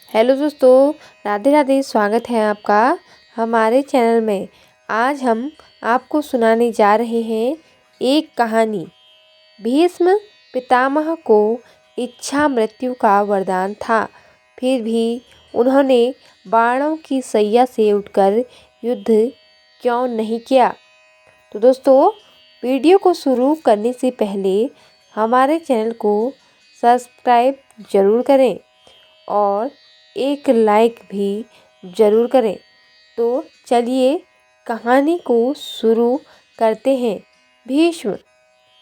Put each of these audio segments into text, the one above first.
Hello दोस्तों, राधे राधे। स्वागत है आपका हमारे चैनल में। आज हम आपको सुनाने जा रहे हैं एक कहानी। भीष्म पितामह को इच्छा मृत्यु का वरदान था, फिर भी उन्होंने बाणों की सैया से उठकर युद्ध क्यों नहीं किया। तो दोस्तों, वीडियो को शुरू करने से पहले हमारे चैनल को सब्सक्राइब ज़रूर करें और एक लाइक भी ज़रूर करें। तो चलिए कहानी को शुरू करते हैं। भीष्म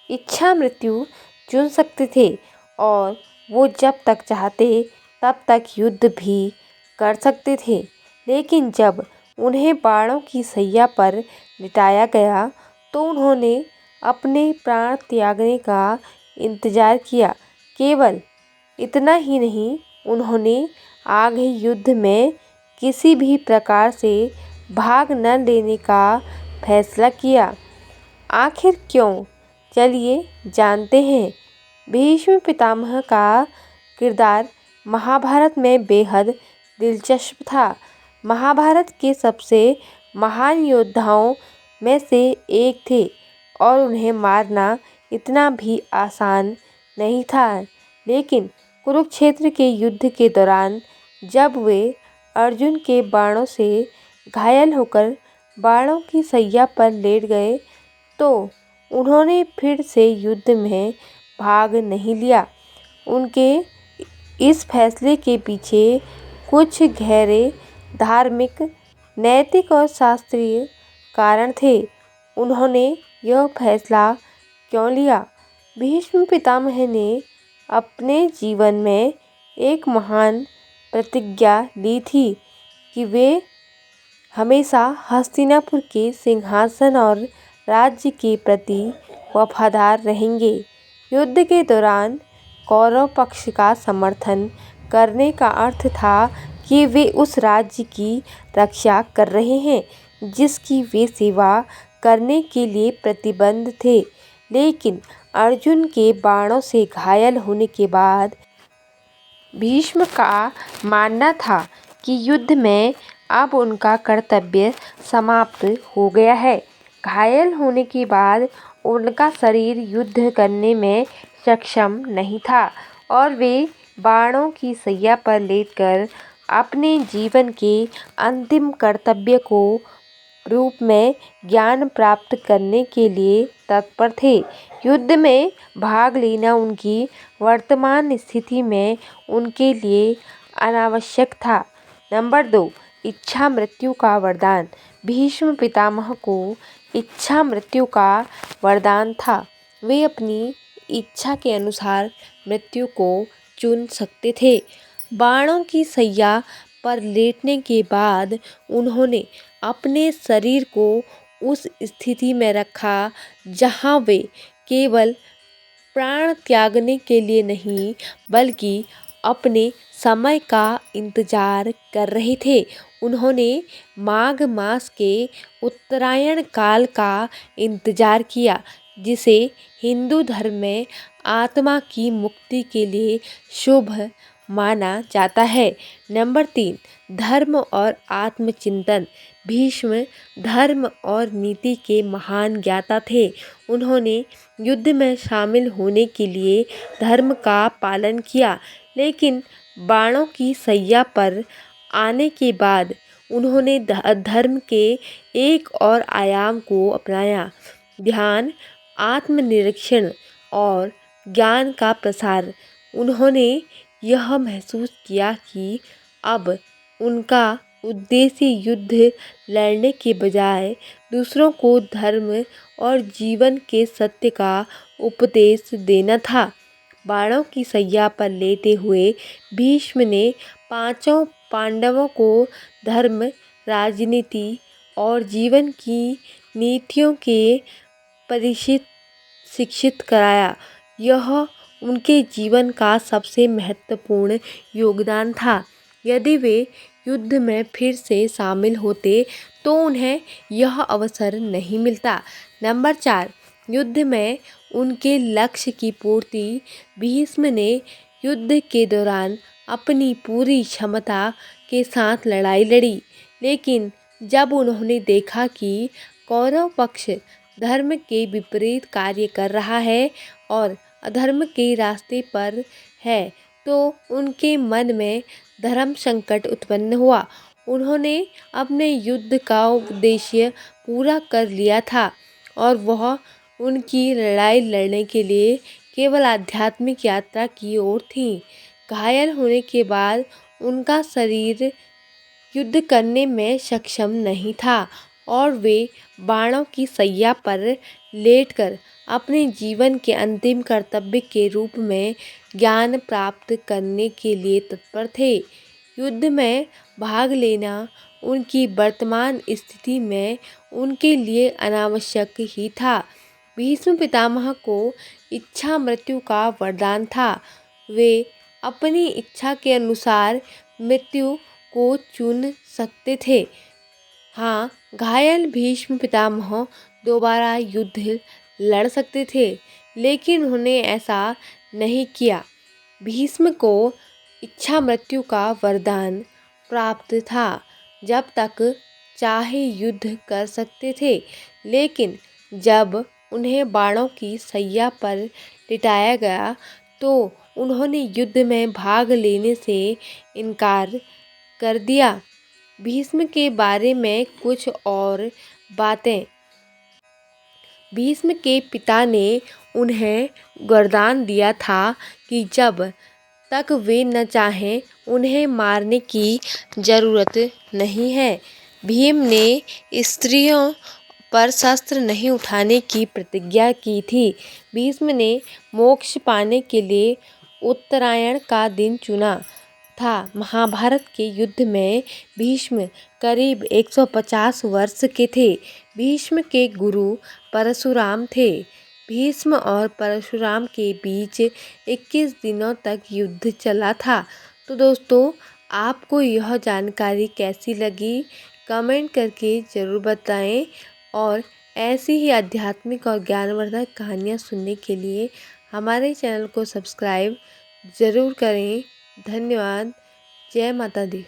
इच्छा मृत्यु चुन सकते थे और वो जब तक चाहते तब तक युद्ध भी कर सकते थे, लेकिन जब उन्हें बाणों की सैया पर लिटाया गया तो उन्होंने अपने प्राण त्यागने का इंतज़ार किया। केवल इतना ही नहीं, उन्होंने आगे युद्ध में किसी भी प्रकार से भाग न लेने का फैसला किया। आखिर क्यों? चलिए जानते हैं। भीष्म पितामह का किरदार महाभारत में बेहद दिलचस्प था। महाभारत के सबसे महान योद्धाओं में से एक थे और उन्हें मारना इतना भी आसान नहीं था। लेकिन कुरुक्षेत्र के युद्ध के दौरान जब वे अर्जुन के बाणों से घायल होकर बाणों की सैया पर लेट गए तो उन्होंने फिर से युद्ध में भाग नहीं लिया। उनके इस फैसले के पीछे कुछ गहरे धार्मिक, नैतिक और शास्त्रीय कारण थे। उन्होंने यह फैसला क्यों लिया? भीष्म पितामह ने अपने जीवन में एक महान प्रतिज्ञा ली थी कि वे हमेशा हस्तिनापुर के सिंहासन और राज्य के प्रति वफादार रहेंगे। युद्ध के दौरान कौरव पक्ष का समर्थन करने का अर्थ था कि वे उस राज्य की रक्षा कर रहे हैं जिसकी वे सेवा करने के लिए प्रतिबद्ध थे। लेकिन अर्जुन के बाणों से घायल होने के बाद भीष्म का मानना था कि युद्ध में अब उनका कर्तव्य समाप्त हो गया है। घायल होने के बाद उनका शरीर युद्ध करने में सक्षम नहीं था और वे बाणों की सैया पर लेटकर अपने जीवन के अंतिम कर्तव्य को रूप में ज्ञान प्राप्त करने के लिए तत्पर थे। युद्ध में भाग लेना उनकी वर्तमान स्थिति में उनके लिए अनावश्यक था। नंबर 2, इच्छा मृत्यु का वरदान। भीष्म पितामह को इच्छा मृत्यु का वरदान था। वे अपनी इच्छा के अनुसार मृत्यु को चुन सकते थे। बाणों की सैया पर लेटने के बाद उन्होंने अपने शरीर को उस स्थिति में रखा जहां वे केवल प्राण त्यागने के लिए नहीं बल्कि अपने समय का इंतजार कर रहे थे। उन्होंने माघ मास के उत्तरायण काल का इंतजार किया, जिसे हिंदू धर्म में आत्मा की मुक्ति के लिए शुभ माना जाता है। नंबर 3, धर्म और आत्मचिंतन। भीष्म धर्म और नीति के महान ज्ञाता थे। उन्होंने युद्ध में शामिल होने के लिए धर्म का पालन किया, लेकिन बाणों की सैया पर आने के बाद उन्होंने धर्म के एक और आयाम को अपनाया: ध्यान, आत्मनिरीक्षण और ज्ञान का प्रसार। उन्होंने यह महसूस किया कि अब उनका उद्देश्य युद्ध लड़ने के बजाय दूसरों को धर्म और जीवन के सत्य का उपदेश देना था। बाणों की सैया पर लेटे हुए भीष्म ने पांचों पांडवों को धर्म, राजनीति और जीवन की नीतियों के परिचित शिक्षित कराया। यह उनके जीवन का सबसे महत्वपूर्ण योगदान था। यदि वे युद्ध में फिर से शामिल होते तो उन्हें यह अवसर नहीं मिलता। नंबर 4, युद्ध में उनके लक्ष्य की पूर्ति। भीष्म ने युद्ध के दौरान अपनी पूरी क्षमता के साथ लड़ाई लड़ी। लेकिन जब उन्होंने देखा कि कौरव पक्ष धर्म के विपरीत कार्य कर रहा है और अधर्म के रास्ते पर है, तो उनके मन में धर्म संकट उत्पन्न हुआ। उन्होंने अपने युद्ध का उद्देश्य पूरा कर लिया था और वह उनकी लड़ाई लड़ने के लिए केवल आध्यात्मिक यात्रा की ओर थी। घायल होने के बाद उनका शरीर युद्ध करने में सक्षम नहीं था और वे बाणों की सैया पर लेटकर अपने जीवन के अंतिम कर्तव्य के रूप में ज्ञान प्राप्त करने के लिए तत्पर थे। युद्ध में भाग लेना उनकी वर्तमान स्थिति में उनके लिए अनावश्यक ही था। भीष्म पितामह को इच्छा मृत्यु का वरदान था। वे अपनी इच्छा के अनुसार मृत्यु को चुन सकते थे। हाँ, घायल भीष्म पितामह दोबारा युद्ध लड़ सकते थे, लेकिन उन्होंने ऐसा नहीं किया। भीष्म को इच्छा मृत्यु का वरदान प्राप्त था, जब तक चाहे युद्ध कर सकते थे, लेकिन जब उन्हें बाणों की सैया पर लिटाया गया तो उन्होंने युद्ध में भाग लेने से इनकार कर दिया। भीष्म के बारे में कुछ और बातें। भीष्म के पिता ने उन्हें वरदान दिया था कि जब तक वे न चाहें उन्हें मारने की जरूरत नहीं है। भीम ने स्त्रियों पर शस्त्र नहीं उठाने की प्रतिज्ञा की थी। भीष्म ने मोक्ष पाने के लिए उत्तरायण का दिन चुना था। महाभारत के युद्ध में भीष्म करीब 150 वर्ष के थे। भीष्म के गुरु परशुराम थे। भीष्म और परशुराम के बीच 21 दिनों तक युद्ध चला था। तो दोस्तों, आपको यह जानकारी कैसी लगी, कमेंट करके ज़रूर बताएं और ऐसी ही आध्यात्मिक और ज्ञानवर्धक कहानियाँ सुनने के लिए हमारे चैनल को सब्सक्राइब ज़रूर करें। धन्यवाद। जय माता दी।